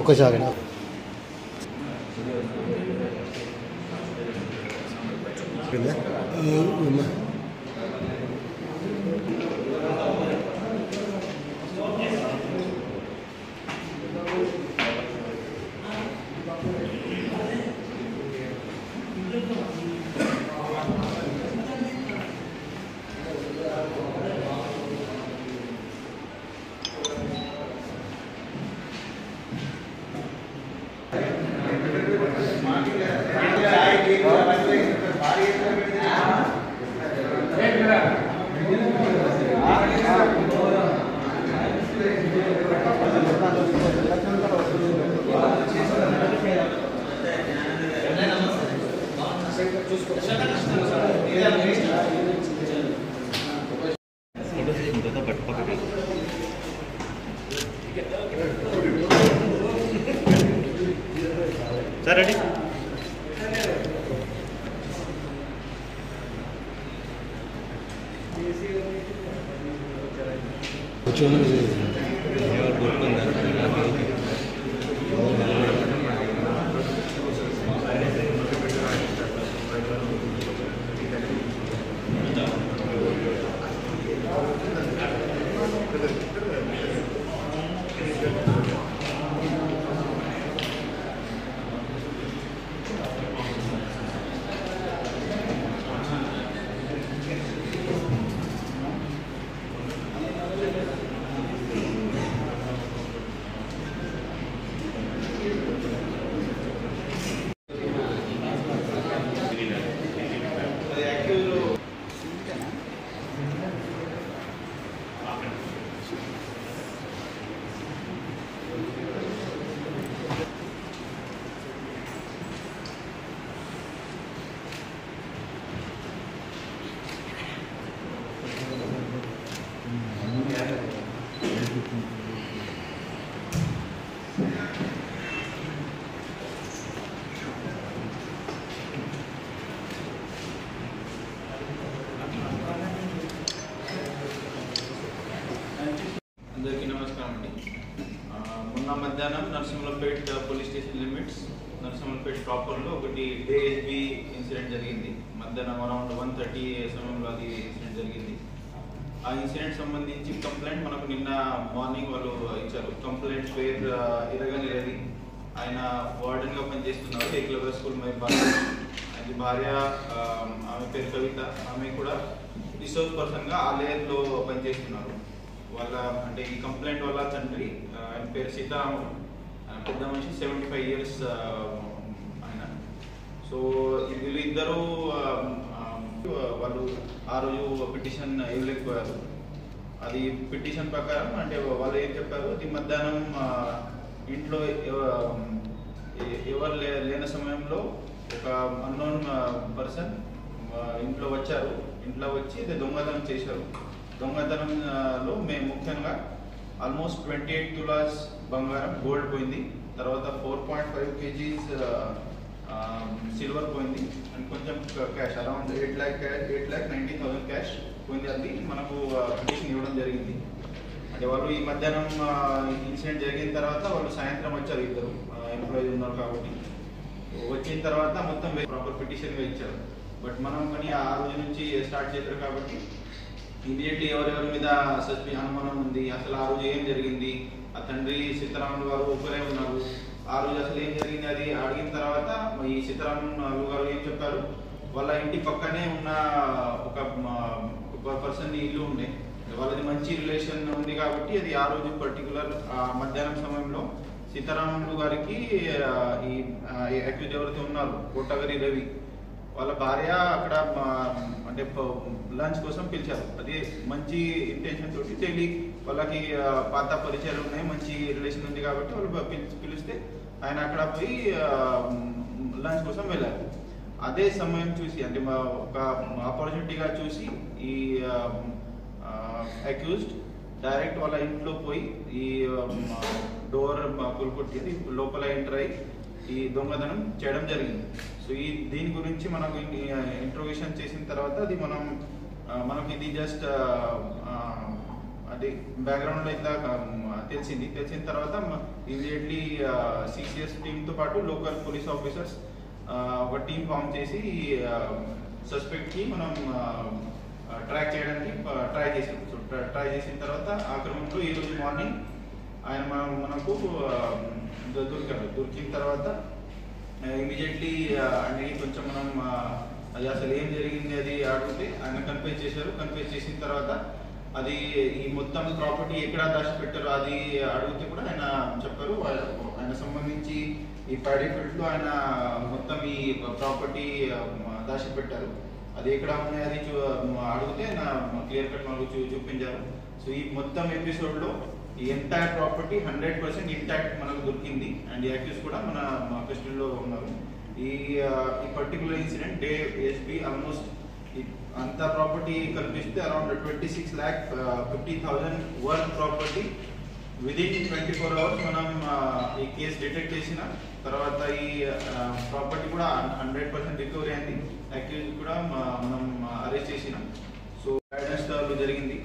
ఒకసారి sir ready అందరికీ నమస్కారం అండి. మొన్న మధ్యాహ్నం నరసింహులపేట్ పోలీస్ స్టేషన్ లిమిట్స్ నరసింహులపేట్ ప్రాపర్లో ఒకటి డేఎస్బి ఇన్సిడెంట్ జరిగింది. మధ్యాహ్నం అరౌండ్ 1:30 సమయంలో అది ఇన్సిడెంట్ జరిగింది. ఆ ఇన్సిడెంట్ సంబంధించి కంప్లైంట్ మనకు నిన్న మార్నింగ్ వాళ్ళు ఇచ్చారు. కంప్లైంట్ పేరు ఇరగని రవి, ఆయన వార్డెన్గా పనిచేస్తున్నారు ఏకలవ్య స్కూల్ మైబాద్. ఆయన భార్య ఆమె పేరు కవిత, ఆమె కూడా రిసోర్స్ పర్సన్గా ఆ లేయర్లో పనిచేస్తున్నారు. వాళ్ళ అంటే ఈ కంప్లైంట్ వల్ల తండ్రి ఆయన పేరు సీతారాముడు, పెద్ద మనిషి 75 years ఆయన. సో వీళ్ళు ఇద్దరు వాళ్ళు ఆ రోజు పిటిషన్ ఇవ్వలేకపోయారు. అది పిటిషన్ ప్రకారం అంటే వాళ్ళు ఏం చెప్పారు, అది మధ్యాహ్నం ఇంట్లో ఎవరు లేని సమయంలో ఒక అన్నోన్ పర్సన్ ఇంట్లో వచ్చారు. ఇంట్లో వచ్చి ఇది దొంగతనం చేశారు. దొంగతనంలో మేము ముఖ్యంగా ఆల్మోస్ట్ 28 తులాస్ బంగారం గోల్డ్ పోయింది, తర్వాత 4.5 kgs సిల్వర్ పోయింది, అండ్ కొంచెం క్యాష్ అరౌండ్ 8,90,000 క్యాష్ పోయింది. అది మనకు పిటిషన్ ఇవ్వడం జరిగింది. అంటే వాళ్ళు ఈ మధ్యాహ్నం ఇన్సిడెంట్ జరిగిన తర్వాత వాళ్ళు సాయంత్రం వచ్చారు, ఇద్దరు ఎంప్లాయీస్ ఉన్నారు కాబట్టి. వచ్చిన తర్వాత మొత్తం ప్రాపర్ పిటిషన్గా ఇచ్చారు. బట్ మనం కానీ ఆ రోజు నుంచి స్టార్ట్ చేశారు కాబట్టి ఇమీడియట్లీ ఎవరెవరి మీద అనుమానం ఉంది, అసలు ఆ రోజు ఏం జరిగింది, ఆ తండ్రి సీతారాములు గారు ఒకరే ఉన్నారు, ఆ రోజు అసలు ఏం జరిగింది అది అడిగిన తర్వాత ఈ సీతారాములు గారు ఏం చెప్పారు, వాళ్ళ ఇంటి పక్కనే ఉన్న ఒక పర్సన్ ఇల్లు ఉండే, వాళ్ళది మంచి రిలేషన్ ఉంది కాబట్టి అది ఆ రోజు పర్టికులర్ మధ్యాహ్నం సమయంలో సీతారాములు గారికి ఈ అక్యూజ్ ఎవరైతే ఉన్నారు కోటగరి రవి వాళ్ళ భార్య అక్కడ అంటే లంచ్ కోసం పిలిచారు. అది మంచి ఇంటెన్షన్ తోటి డైలీ వాళ్ళకి పాత పరిచయాలు ఉన్నాయి, మంచి రిలేషన్ ఉంది కాబట్టి వాళ్ళు పిలిస్తే ఆయన అక్కడ పోయి లంచ్ కోసం వెళ్ళారు. అదే సమయం చూసి అంటే ఒక ఆపర్చునిటీగా చూసి ఈ అక్యూజ్డ్ డైరెక్ట్ వాళ్ళ ఇంట్లో పోయి ఈ డోర్ కొట్టి లోపల ఎంటర్ అయ్యి ఈ దొంగతనం చేయడం జరిగింది. సో దీని గురించి మనకు ఇంట్రోగేషన్ చేసిన తర్వాత అది మనకి ఇది జస్ట్ అది బ్యాక్గ్రౌండ్లో ఇంత తెలిసిన తర్వాత ఇమీడియట్లీ సిసిఎస్ టీమ్తో పాటు లోకల్ పోలీస్ ఆఫీసర్స్ ఒక టీం ఫామ్ చేసి సస్పెక్ట్కి మనం ట్రాక్ చేయడానికి ట్రై చేసాం. సో ట్రై చేసిన తర్వాత ఆ క్రమంలో ఈరోజు మార్నింగ్ ఆయన మనకు దొరికిన తర్వాత ఇమీడియట్లీ అంటే కొంచెం మనం అది అసలు ఏం జరిగింది అది అడిగితే ఆయన కన్ఫెస్ చేశారు. కన్ఫెస్ చేసిన తర్వాత అది ఈ మొత్తం ప్రాపర్టీ ఎక్కడ దాచిపెట్టారో అది అడిగితే కూడా ఆయన చెప్పారు. ఆయన సంబంధించి ఈ ప్యాడీ ఫీల్డ్లో ఆయన మొత్తం ఈ ప్రాపర్టీ దాచిపెట్టారు. అది ఎక్కడ ఉన్నాయి అది అడిగితే ఆయన క్లియర్ కట్ మనకు చూపించారు. సో ఈ మొత్తం ఎపిసోడ్లో ఈ ఎంటైర్ ప్రాపర్టీ 100% ఇంటాక్ట్ మనకు దొరికింది. అండ్ ఈ అక్యూస్ కూడా మన కస్టడీలో ఉన్నారు. ఈ particular incident day SB almost అంత ప్రాపర్టీ కల్పిస్తే around 26,50,000 worth property within 24 hours మనం ఈ కేసు డిటెక్ట్ చేసిన తర్వాత ఈ ప్రాపర్టీ కూడా 100% రికవరీ అయింది. అక్యూజ్ కూడా మనం అరెస్ట్ చేసినాం. సో గైడెన్స్ జరిగింది.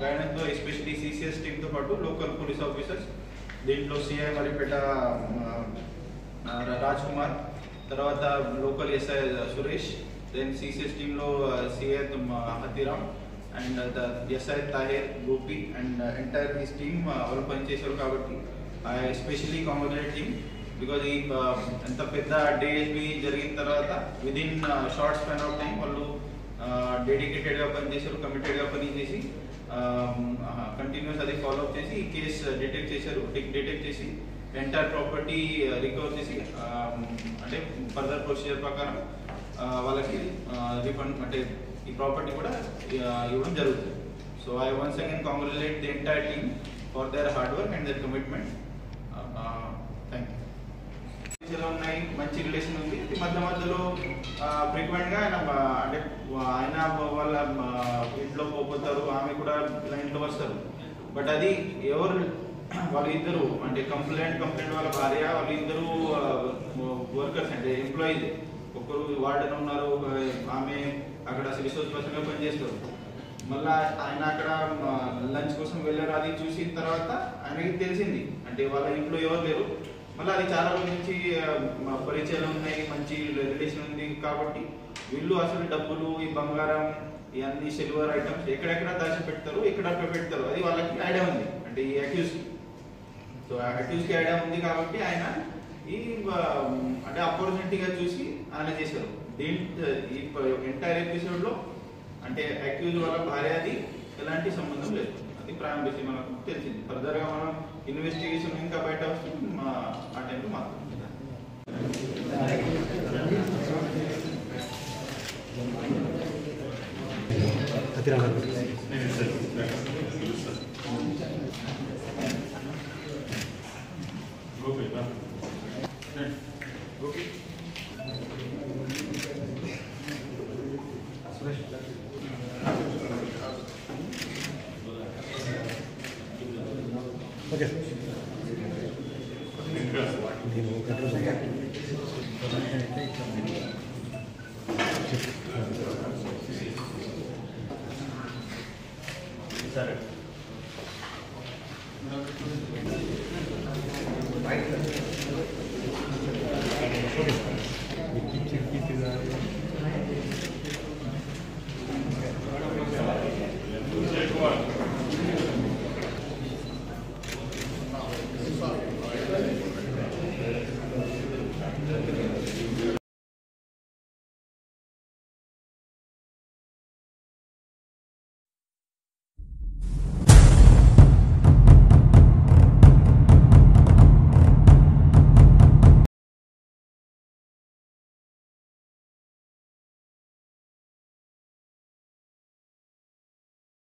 గైడెన్స్ ఎస్పెషలీ సిసిఎస్ టీమ్తో పాటు లోకల్ పోలీస్ ఆఫీసర్స్, దీంట్లో సిఐ మరిపేట రాజ్ కుమార్, తర్వాత local SI Suresh, then CCS టీంలో CI Hathiram and SI Tahir, Gopi and entire this team వాళ్ళు పనిచేశారు. కాబట్టి I especially congratulate team because ఈ ఎంత పెద్ద డేఎస్బీ జరిగిన తర్వాత within short span of time వాళ్ళు డెడికేటెడ్గా పనిచేశారు, కమిటెడ్గా పనిచేసి కంటిన్యూస్ అది ఫాలోఅప్ చేసి ఈ కేసు డిటెక్ట్ చేసి ఎంటైర్ ప్రాపర్టీ రికవర్ చేసి అంటే ఫర్దర్ ప్రొసీజర్ ప్రకారం వాళ్ళకి రిఫండ్ అంటే ఈ ప్రాపర్టీ కూడా ఇవ్వడం జరుగుతుంది. So I once again congratulate the entire team for their hard work and their commitment. Thank you. ఉన్నాయి, మంచి రిలేషన్ ఉంది. మధ్యలో ఫ్రీక్వెంట్గా అంటే ఆయన వాళ్ళ ఇంట్లో పోతారు, ఆమె కూడా ఇలా ఇంట్లో వస్తారు. బట్ అది ఎవరు వాళ్ళిద్దరు అంటే కంప్లైంట్ వాళ్ళ భార్య వాళ్ళిద్దరు వర్కర్స్ అంటే ఎంప్లాయీస్. ఒకరు వార్డెన్ ఉన్నారు, ఆమె అక్కడ రిసోర్స్ పర్సన్గా పనిచేస్తారు. మళ్ళీ ఆయన అక్కడ లంచ్ కోసం వెళ్ళారు. అది చూసిన తర్వాత ఆయనకి తెలిసింది అంటే వాళ్ళ ఇంట్లో ఎవరు లేరు. మళ్ళీ అది చాలా రోజుల నుంచి పరిచయాలు ఉన్నాయి, మంచి రిలేషన్ ఉంది. కాబట్టి వీళ్ళు అసలు డబ్బులు, ఈ బంగారం, ఇవన్నీ సిల్వర్ ఐటమ్స్ ఎక్కడెక్కడ దాచిపెడతారు, ఎక్కడ పెడతారు అది వాళ్ళకి ఐడియా ఉంది. అంటే ఈ అక్యూజ్కి ఐడియా ఉంది. కాబట్టి ఆయన ఈ అంటే ఆపర్చునిటీగా చూసి ఆయన చేశారు. ఈ ఎంటైర్ ఎపిసోడ్లో అంటే అక్యూజ్ వాళ్ళ భార్యది ఎలాంటి సంబంధం లేదు. అది ప్రారంభించి మనకు తెలిసింది. ఫర్దర్గా మనం ఇన్వెస్టిగేషన్ ఇంకా బయట వస్తుంది ఆ టైంలో మాత్రం. ఓకే సరే ఓకే